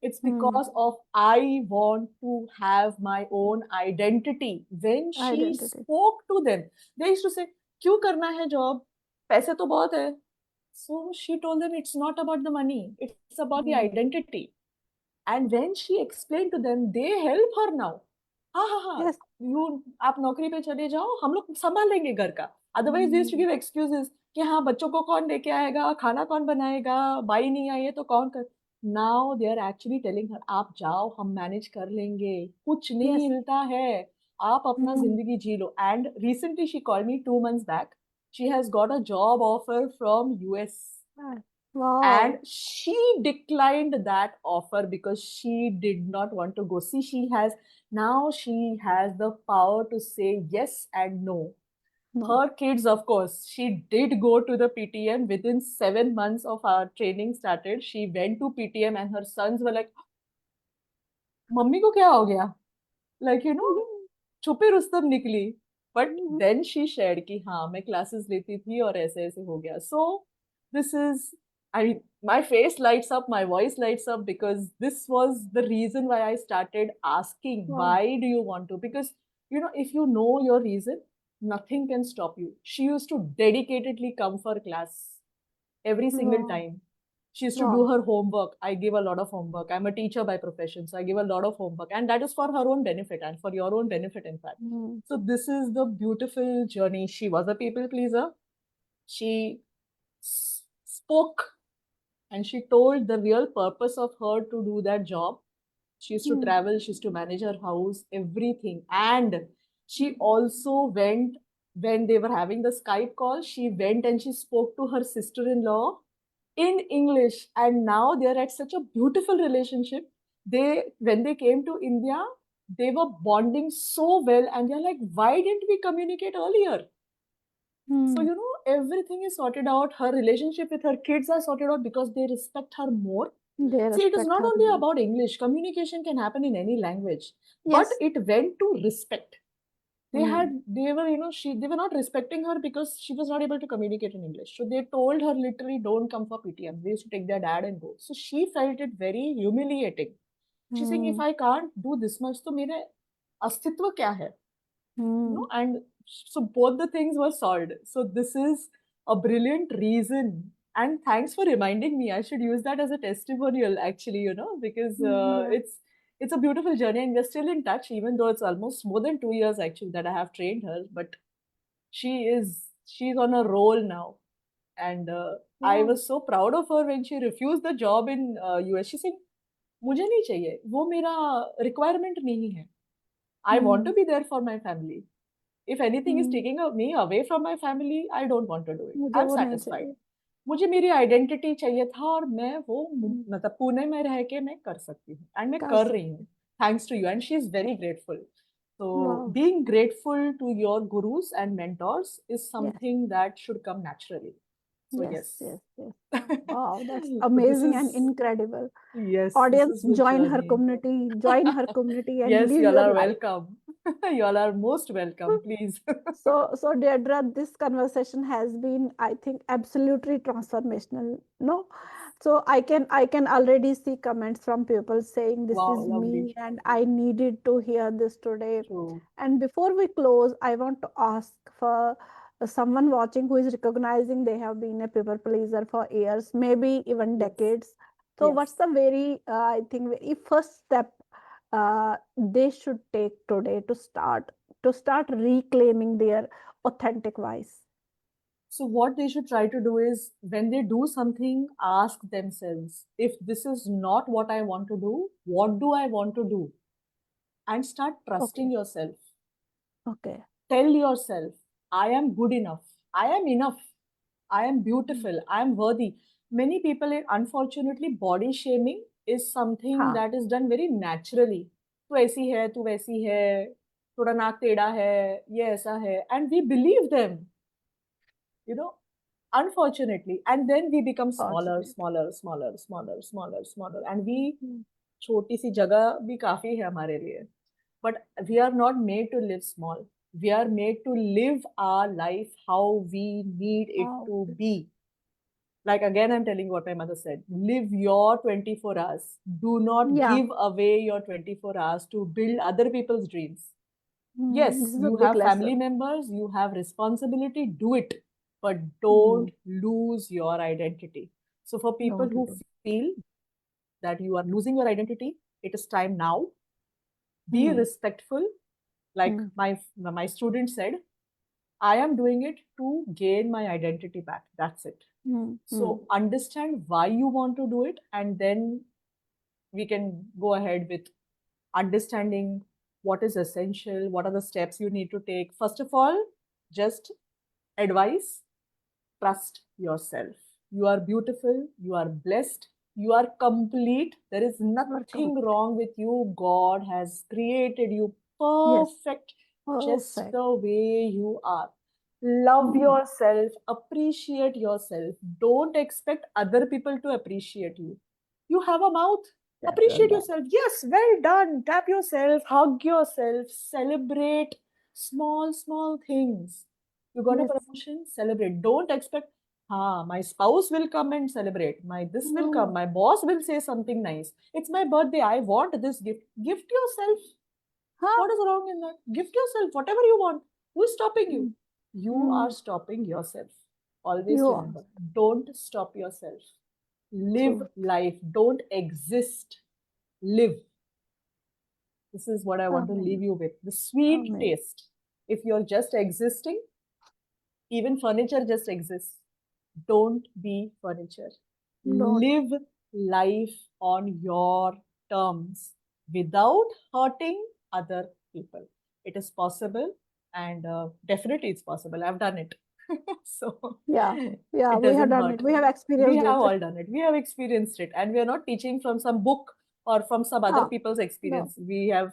It's because of I want to have my own identity. When she identity spoke to them, they used to say, क्यों करना है job? पैसे तो बहुत है. So she told them it's not about the money. It's about the identity. And when she explained to them, they help her now. हाँ हाँ हाँ, Yes. आप नौकरी पे चले जाओ, हम लोग संभाल लेंगे घर का. Otherwise they used to Hmm. give excuses कि हाँ बच्चों को कौन लेके आएगा, खाना कौन बनाएगा, बाई नहीं आई है तो कौन कर. Now they are actually telling her, आप जाओ, हम मैनेज कर लेंगे, कुछ नहीं Yes. मिलता है, आप अपना Hmm. जिंदगी जी लो. And recently she called me 2 months back. She has got a job offer from US. And Wow. she declined that offer because she did not want to go. See, she has the power to say yes and no. No. Her kids, of course, she did go to the PTM within 7 months of our training started. She went to PTM and her sons were like, Mummy ko kya ho gaya? Like, छुपे रुस्तम निकली. But then she shared कि हाँ मैं classes लेती थी और ऐसे ऐसे हो गया. So this is, I, my face lights up, my voice lights up, because this was the reason why I started asking, Wow. why do you want to? Because if you know your reason, nothing can stop you. She used to dedicatedly come for class every single Wow. time. She used to do Wow. her homework. I give a lot of homework. I'm a teacher by profession, so I give a lot of homework, and that is for her own benefit and for your own benefit, in fact. Hmm. So this is the beautiful journey. She was a people pleaser. She spoke and she told the real purpose of her to do that job. She used to Hmm. travel, she used to manage her house, everything. And she also went, when they were having the Skype call, she went and she spoke to her sister-in-law in English. And now they're at such a beautiful relationship. When they came to India, they were bonding so well, and they're like, why didn't we communicate earlier? So, Hmm. everything is sorted out. Her relationship with her kids are sorted out because they respect her more. They See, it is respect not her only more. about English. Communication can happen in any language, but Yes. it went to respect. Hmm. They were, they were not respecting her because she was not able to communicate in English. So they told her literally, don't come for PTM. They used to take their dad and go. So she felt it very humiliating. She's saying, if Hmm. I can't do this much, तो मेरे अस्तित्व क्या है? Hmm. And so both the things were solved. So this is a brilliant reason. And thanks for reminding me. I should use that as a testimonial, actually, because Yeah. it's a beautiful journey, and we're still in touch, even though it's almost more than 2 years actually that I have trained her. But she's on a roll now, and I Wow. was so proud of her when she refused the job in US. She said, "मुझे नहीं चाहिए, वो मेरा requirement नहीं है. I want Hmm. to be there for my family. If anything is Hmm. taking me away from my family, I don't want to do it. मुझे I'm वो नहीं satisfied." चाहिए. मुझे मेरी आइडेंटिटी चाहिए था, और मैं वो Hmm. मतलब पुणे में रह के मैं कर सकती हूँ, एंड मैं कर कर रही सकते. हूँ, thanks to you. And she is very grateful. So Wow. being grateful to your gurus and mentors is Yes. something that should come naturally. So Yes. yes. Yes. Yes. Wow. That's So this amazing is, and incredible. yes, this Audience, is the join her journey. community. Join her community and Yes, live y'all your are life. welcome. Y'all are most welcome, please. So Deirdre, this conversation has been, I think, absolutely transformational. No, so I can already see comments from people saying this Wow, is lovely. me and I needed to hear this today. True. And before we close, I want to ask for someone watching who is recognizing they have been a people pleaser for years, maybe even Yes. decades. So Yes. what's the very I think very first step they should take today to start reclaiming their authentic voice? So, what they should try to do is, when they do something, ask themselves, if this is not what I want to do, what do I want to do? And start trusting Okay, yourself. okay. Tell yourself, I am good enough. I am enough. I am Hmm. beautiful. I am worthy. Many people, unfortunately, body shaming is something हाँ, that is done very naturally. तू ऐसी है, तू वैसी है, थोड़ा नाक टेढ़ा है, ये ऐसा है, and we believe them, you know, unfortunately. And then we become smaller, fortunate. smaller, smaller, smaller, smaller, smaller, and we, Hmm. छोटी सी जगह भी काफी है हमारे लिए. But we are not made to live small. We are made to live our life how we need it Wow. to be. Like, again, I'm telling what my mother said, live your 24 hours. Do not Yeah. give away your 24 hours to build other people's dreams. Hmm. Yes, This is a you big have lesson. family members, you have responsibility, do it, but Hmm. don't lose your identity. So, for people Don't who lose. feel that that you are losing your identity. It is time now. Be respectful. Like my student said, I am doing it to gain my identity back. That's it. So understand why you want to do it, and then we can go ahead with understanding what is essential, what are the steps you need to take. First of all, just advice: trust yourself. You are beautiful, you are blessed, you are complete. There is nothing wrong with you. God has created you perfect, just the way you are. Love yourself, appreciate yourself. Don't expect other people to appreciate you. You have a mouth, appreciate yourself. Yes, well done. Tap yourself, hug yourself, celebrate small, small things. You got a promotion, celebrate. Don't expect, my spouse will come and celebrate. My this will come. My boss will say something nice. It's my birthday. I want this gift. Gift yourself. What is wrong in that? Gift yourself whatever you want. Who is stopping you? You are stopping yourself. Always remember, don't stop yourself. Live life. Don't exist. Live. This is what I want to leave you with. The sweet taste. If you're just existing, even furniture just exists. Don't be furniture. Live life on your terms without hurting other people. It is possible, and definitely it's possible. I've done it. So it we have done hurt. it. We have experienced We have it. all done it. We have experienced it, and we are not teaching from some book or from some other people's experience.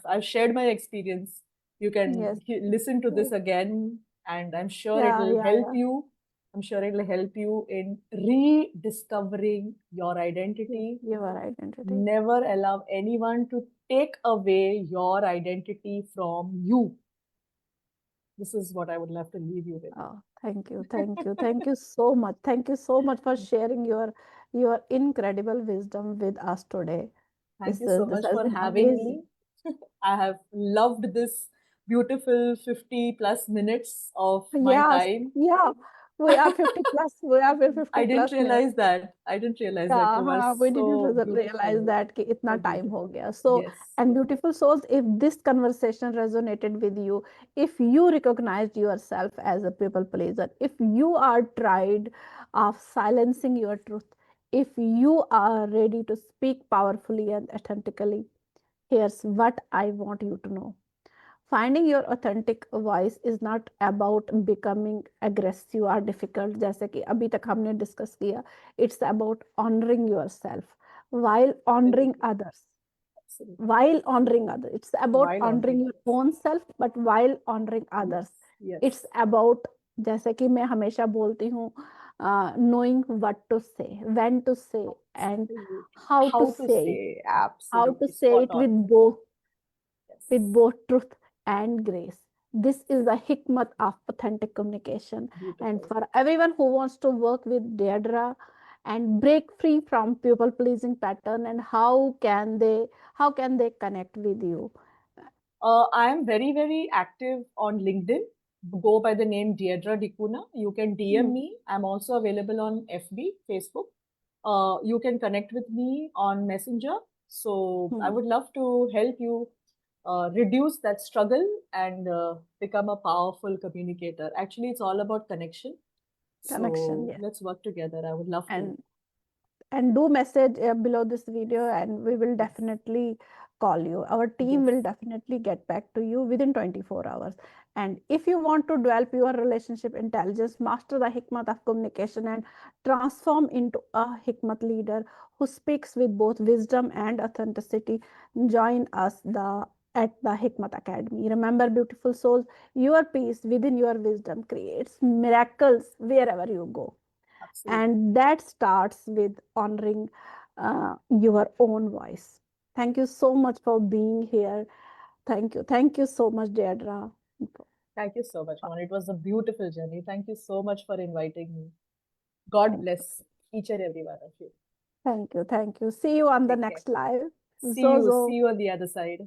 I've shared my experience. You can listen to this again, and I'm sure it will help you. I'm sure it will help you in rediscovering your identity. Your identity. Never allow anyone to take away your identity from you. This is what I would love to leave you with. Thank you, thank you so much. Thank you so much for sharing your incredible wisdom with us today. Thank you so much for having me. I have loved this beautiful 50 plus minutes of my time. Yeah, we are 50 plus. We are 50 I didn't plus minutes. realize that. I didn't realize that you are हाँ, we didn't so realize beautiful. that कि इतना So time हो beautiful. गया. So, Yes. and beautiful souls, if this conversation resonated with you, if you recognized yourself as a people pleaser, if you are tired of silencing your truth, if you are ready to speak powerfully and authentically, here's what I want you to know. Finding your authentic voice is not about becoming aggressive or difficult, जैसे कि अभी तक हमने discuss किया. It's about honoring yourself while honoring others. Absolutely. While honoring others. It's about While honoring honoring your own self, but while honoring others. Yes. It's about, जैसे कि मैं हमेशा बोलती हूँ, knowing what to say, when to say, and Absolutely. how to How to say it. say, How to absolutely say spot it on. with Yes. both truth and grace. This is the hikmat of authentic communication. Beautiful. And for everyone who wants to work with Deirdre and break free from people pleasing pattern, and how can they connect with you? I am very, very active on LinkedIn. Go by the name Dcunha. You can DM me. I'm also available on FB, Facebook. You can connect with me on Messenger. So I would love to help you reduce that struggle and become a powerful communicator. Actually, it's all about connection. Connection, So yes. let's work together. I would love to. And do message below this video, and we will definitely call you. Our team will definitely get back to you within 24 hours. And if you want to develop your relationship intelligence, master the hikmat of communication, and transform into a hikmat leader who speaks with both wisdom and authenticity, join us at the Hikmat Academy. Remember, beautiful souls, your peace within your wisdom creates miracles wherever you go. Absolutely. And that starts with honoring your own voice. Thank you so much for being here. Thank you so much, Deirdre. Thank you so much, Mon. It was a beautiful journey. Thank you so much for inviting me. God bless each and every one of you. Thank you. See you on the Take care. next live. See Zozo. you on the other side.